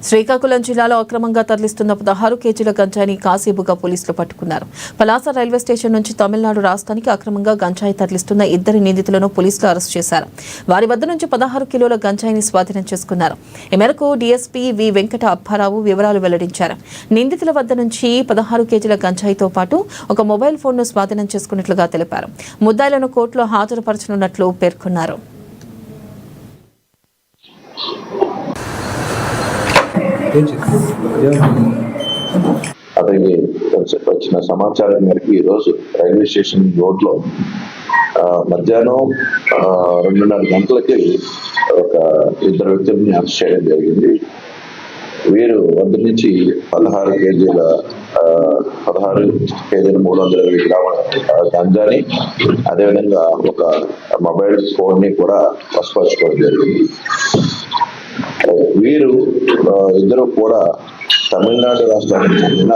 శ్రీకాకుళం జిల్లాలో అక్రమంగా తరలిస్తున్న 16 కేజీల గంజాయిని కాసేపుగా పోలీసులు పట్టుకున్నారు. పలాస రైల్వే స్టేషన్ నుంచి తమిళనాడు రాష్ట్రానికి అక్రమంగా గంజాయి తరలిస్తున్న 2 నిందితులను పోలీసులు అరెస్ట్ చేశారు. వారి వద్ద నుంచి 16 కిలోల గంజాయిని స్వాధీనం చేసుకున్నారు. ఈ మేరకు డీఎస్పీ వి వెంకట అప్పారావు వివరాలు వెల్లడించారు. నిందితుల వద్ద నుంచి 16 కేజీల గంజాయితో పాటు ఒక మొబైల్ ఫోన్ను స్వాధీనం చేసుకున్నట్లుగా తెలిపారు. ముద్దాయిలను కోర్టులో హాజరుపరచనున్నట్లు పేర్కొన్నారు. అతనికి వచ్చిన సమాచారం మేరకు ఈరోజు రైల్వే స్టేషన్ రోడ్లో మధ్యాహ్నం 2:30 గంటలకి ఒక 2 వ్యక్తులని అరెస్ట్ చేయడం జరిగింది. వీరు వద్ద నుంచి 16 కేజీల 320 గ్రాముల గంజాని, అదేవిధంగా ఒక మొబైల్ ఫోన్ ని కూడా వశపరచుకోవడం జరిగింది. వీరు ఇద్దరు కూడా తమిళనాడు రాష్ట్రానికి చెందిన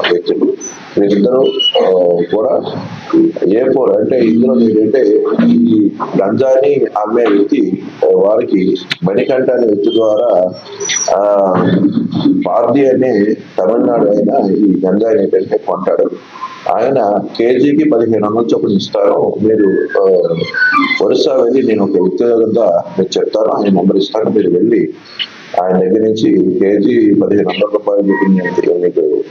వ్యక్తులు. వీరిద్దరూ కూడా A4 అంటే ఇందులో ఏంటంటే ఈ గంజాని అమ్మే వ్యక్తి వారికి మణికంఠ అనే వ్యక్తి ద్వారా పార్ది అనే తమిళనాడు అయినా ఈ గంజాయిని ఏంటంటే కొంటాడు. ఆయన కేజీకి 1500 చొప్పున ఇస్తారు. మీరు ఒరిస్సా వెళ్ళి నేను ఒక వ్యక్తి దగ్గర మీకు చెప్తాను, ఆయన నెంబర్ ఇస్తాను, మీరు వెళ్ళి ఆయన దగ్గర నుంచి కేజీ 1500 రూపాయలు మీకు